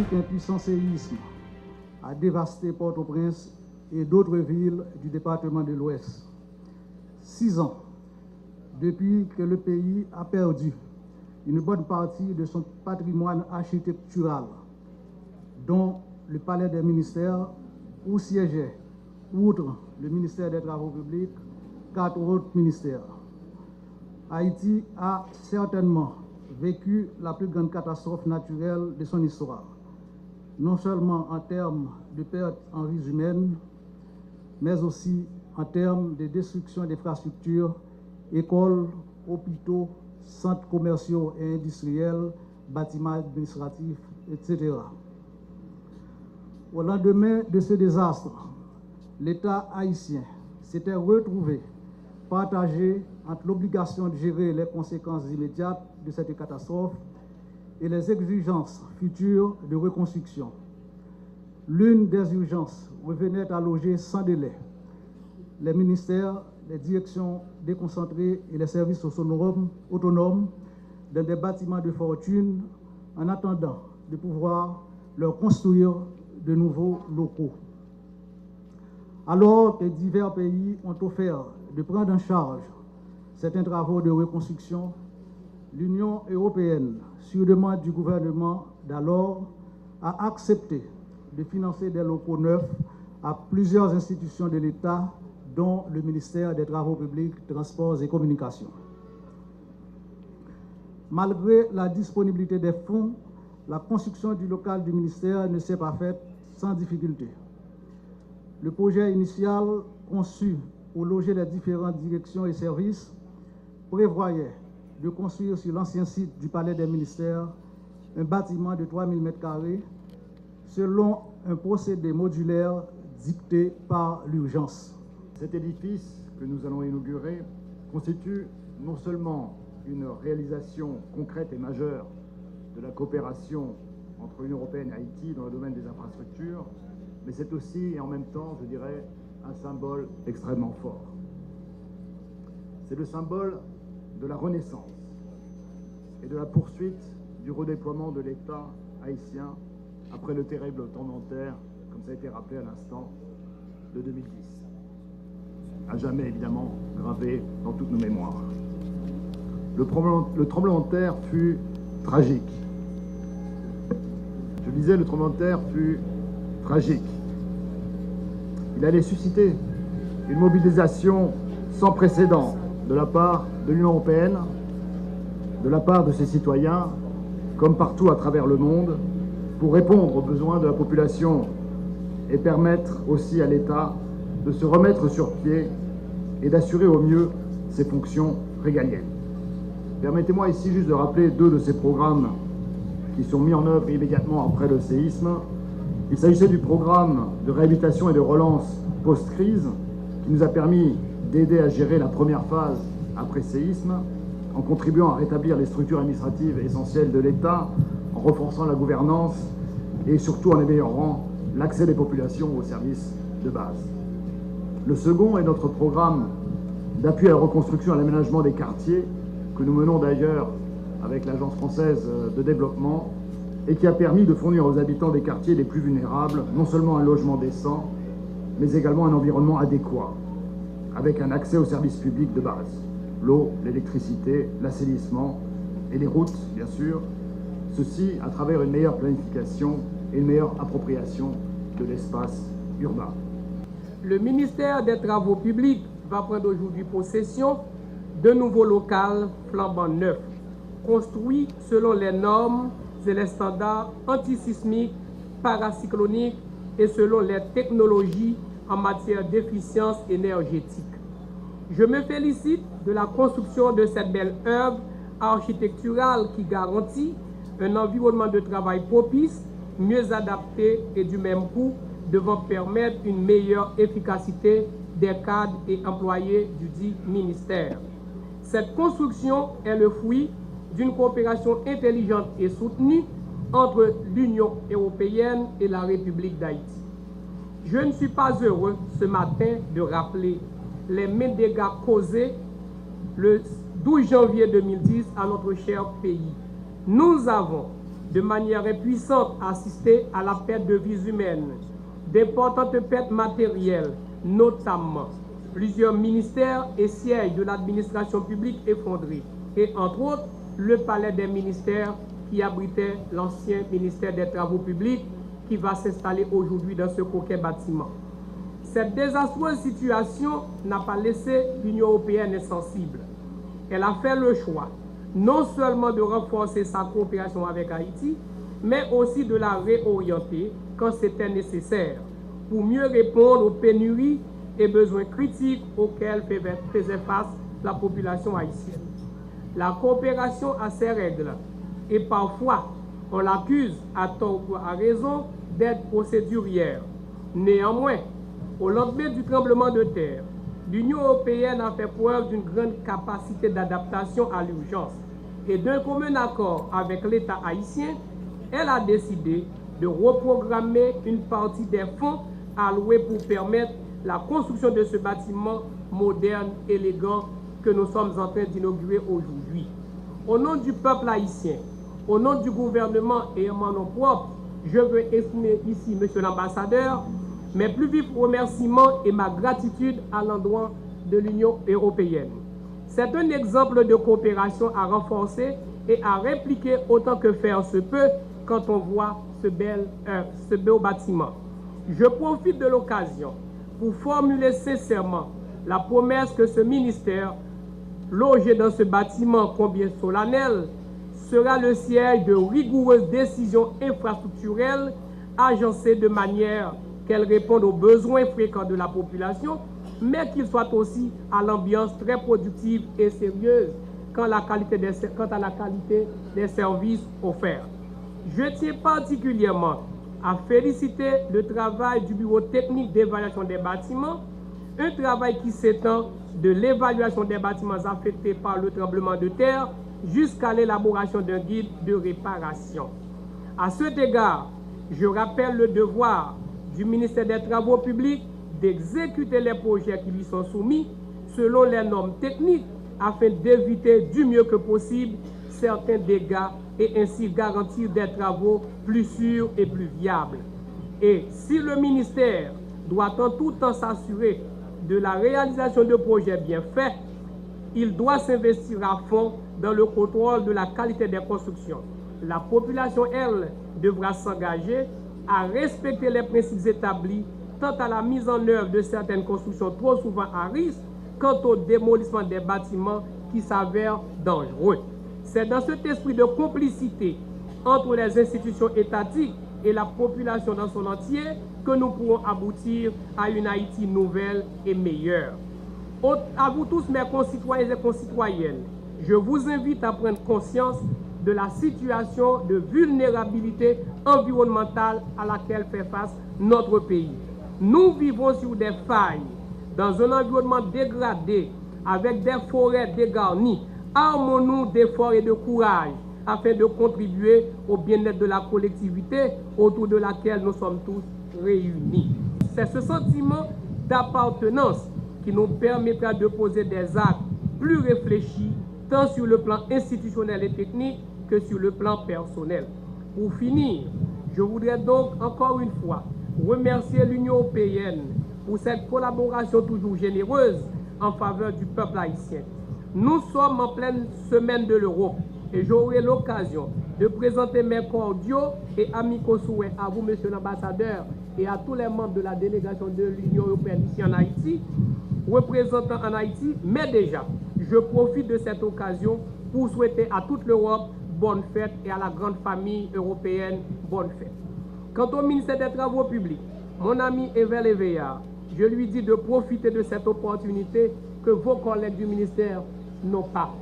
Tandis qu'un puissant séisme a dévasté Port-au-Prince et d'autres villes du département de l'Ouest. 6 ans depuis que le pays a perdu une bonne partie de son patrimoine architectural, dont le palais des ministères, où siégeaient, outre le ministère des Travaux publics, 4 autres ministères. Haïti a certainement vécu la plus grande catastrophe naturelle de son histoire, non seulement en termes de pertes en vies humaines, mais aussi en termes de destruction d'infrastructures, écoles, hôpitaux, centres commerciaux et industriels, bâtiments administratifs, etc. Au lendemain de ce désastre, l'État haïtien s'était retrouvé partagé entre l'obligation de gérer les conséquences immédiates de cette catastrophe et les exigences futures de reconstruction. L'une des urgences revenait à loger sans délai les ministères, les directions déconcentrées et les services autonomes dans des bâtiments de fortune en attendant de pouvoir leur construire de nouveaux locaux. Alors que divers pays ont offert de prendre en charge certains travaux de reconstruction, l'Union européenne, sur demande du gouvernement d'alors, a accepté de financer des locaux neufs à plusieurs institutions de l'État, dont le ministère des Travaux publics, Transports et Communications. Malgré la disponibilité des fonds, la construction du local du ministère ne s'est pas faite sans difficulté. Le projet initial, conçu pour loger les différentes directions et services, prévoyait de construire sur l'ancien site du Palais des ministères un bâtiment de 3000 m² selon un procédé modulaire dicté par l'urgence. Cet édifice que nous allons inaugurer constitue non seulement une réalisation concrète et majeure de la coopération entre l'Union européenne et Haïti dans le domaine des infrastructures, mais c'est aussi et en même temps, je dirais, un symbole extrêmement fort. C'est le symbole de la renaissance et de la poursuite du redéploiement de l'État haïtien après le terrible tremblement de terre, comme ça a été rappelé à l'instant, de 2010. À jamais évidemment gravé dans toutes nos mémoires. Le tremblement de terre fut tragique. Je disais, le tremblement de terre fut tragique. Il allait susciter une mobilisation sans précédent de la part de l'Union européenne, de la part de ses citoyens, comme partout à travers le monde, pour répondre aux besoins de la population et permettre aussi à l'État de se remettre sur pied et d'assurer au mieux ses fonctions régaliennes. Permettez-moi ici juste de rappeler 2 de ces programmes qui sont mis en œuvre immédiatement après le séisme. Il s'agissait du programme de réhabilitation et de relance post-crise qui nous a permis d'aider à gérer la première phase après séisme en contribuant à rétablir les structures administratives essentielles de l'État, en renforçant la gouvernance et surtout en améliorant l'accès des populations aux services de base. Le second est notre programme d'appui à la reconstruction et à l'aménagement des quartiers, que nous menons d'ailleurs avec l'Agence française de développement, et qui a permis de fournir aux habitants des quartiers les plus vulnérables non seulement un logement décent, mais également un environnement adéquat, avec un accès aux services publics de base, l'eau, l'électricité, l'assainissement et les routes, bien sûr, ceci à travers une meilleure planification et une meilleure appropriation de l'espace urbain. Le ministère des Travaux publics va prendre aujourd'hui possession de nouveaux locaux flambant neufs, construits selon les normes et les standards antisismiques, paracycloniques et selon les technologies en matière d'efficience énergétique. Je me félicite de la construction de cette belle œuvre architecturale qui garantit un environnement de travail propice, mieux adapté et du même coup, devant permettre une meilleure efficacité des cadres et employés du dit ministère. Cette construction est le fruit d'une coopération intelligente et soutenue entre l'Union européenne et la République d'Haïti. Je ne suis pas heureux ce matin de rappeler les mains dégâts causés le 12 janvier 2010 à notre cher pays. Nous avons de manière impuissante assisté à la perte de vies humaines, d'importantes pertes matérielles, notamment plusieurs ministères et sièges de l'administration publique effondrés, et entre autres, le palais des ministères qui abritait l'ancien ministère des Travaux publics qui va s'installer aujourd'hui dans ce coquet bâtiment. Cette désastreuse situation n'a pas laissé l'Union européenne insensible. Elle a fait le choix non seulement de renforcer sa coopération avec Haïti, mais aussi de la réorienter quand c'était nécessaire pour mieux répondre aux pénuries et besoins critiques auxquels faisait face la population haïtienne. La coopération a ses règles et parfois on l'accuse à tort ou à raison d'être procédurière. Néanmoins, au lendemain du tremblement de terre, l'Union européenne a fait preuve d'une grande capacité d'adaptation à l'urgence et d'un commun accord avec l'État haïtien, elle a décidé de reprogrammer une partie des fonds alloués pour permettre la construction de ce bâtiment moderne, élégant que nous sommes en train d'inaugurer aujourd'hui. Au nom du peuple haïtien, au nom du gouvernement et en mon nom propre, je veux exprimer ici, Monsieur l'ambassadeur, mes plus vifs remerciements et ma gratitude à l'endroit de l'Union européenne. C'est un exemple de coopération à renforcer et à répliquer autant que faire se peut quand on voit ce beau bâtiment. Je profite de l'occasion pour formuler sincèrement la promesse que ce ministère, logé dans ce bâtiment combien solennel, sera le siège de rigoureuses décisions infrastructurelles agencées de manière qu'elles répondent aux besoins fréquents de la population, mais qu'ils soient aussi à l'ambiance très productive et sérieuse quant à la qualité des services offerts. Je tiens particulièrement à féliciter le travail du Bureau technique d'évaluation des bâtiments, un travail qui s'étend de l'évaluation des bâtiments affectés par le tremblement de terre jusqu'à l'élaboration d'un guide de réparation. À cet égard, je rappelle le devoir du ministère des Travaux publics d'exécuter les projets qui lui sont soumis selon les normes techniques afin d'éviter du mieux que possible certains dégâts et ainsi garantir des travaux plus sûrs et plus viables. Et si le ministère doit en tout temps s'assurer de la réalisation de projets bien faits, il doit s'investir à fond dans le contrôle de la qualité des constructions. La population, elle, devra s'engager à respecter les principes établis tant à la mise en œuvre de certaines constructions trop souvent à risque, quant au démolissement des bâtiments qui s'avèrent dangereux. C'est dans cet esprit de complicité entre les institutions étatiques et la population dans son entier que nous pourrons aboutir à une Haïti nouvelle et meilleure. À vous tous, mes concitoyens et concitoyennes, je vous invite à prendre conscience de la situation de vulnérabilité environnementale à laquelle fait face notre pays. Nous vivons sur des failles, dans un environnement dégradé, avec des forêts dégarnies. Armons-nous d'efforts et de courage afin de contribuer au bien-être de la collectivité autour de laquelle nous sommes tous réunis. C'est ce sentiment d'appartenance qui nous permettra de poser des actes plus réfléchis, tant sur le plan institutionnel et technique que sur le plan personnel. Pour finir, je voudrais donc encore une fois remercier l'Union européenne pour cette collaboration toujours généreuse en faveur du peuple haïtien. Nous sommes en pleine semaine de l'Europe et j'aurai l'occasion de présenter mes cordiaux et amicaux souhaits à vous, Monsieur l'ambassadeur, et à tous les membres de la délégation de l'Union européenne ici en Haïti, représentant en Haïti, mais déjà, je profite de cette occasion pour souhaiter à toute l'Europe bonne fête et à la grande famille européenne bonne fête. Quant au ministère des Travaux publics, mon ami Evel Eveillard, je lui dis de profiter de cette opportunité que vos collègues du ministère n'ont pas.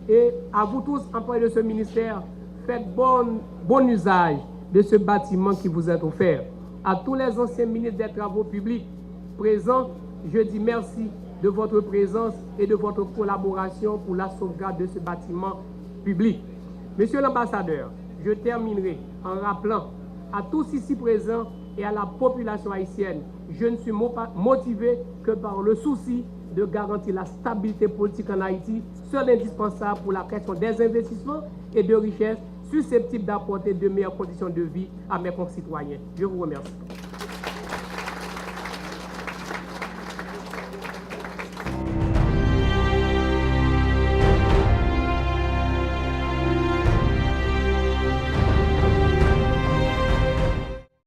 Et à vous tous, employés de ce ministère, faites bon usage de ce bâtiment qui vous est offert. À tous les anciens ministres des Travaux publics présents, je dis merci de votre présence et de votre collaboration pour la sauvegarde de ce bâtiment public. Monsieur l'ambassadeur, je terminerai en rappelant à tous ici présents et à la population haïtienne, je ne suis motivé que par le souci de garantir la stabilité politique en Haïti, seul indispensable pour la question des investissements et de richesses susceptibles d'apporter de meilleures conditions de vie à mes concitoyens. Je vous remercie.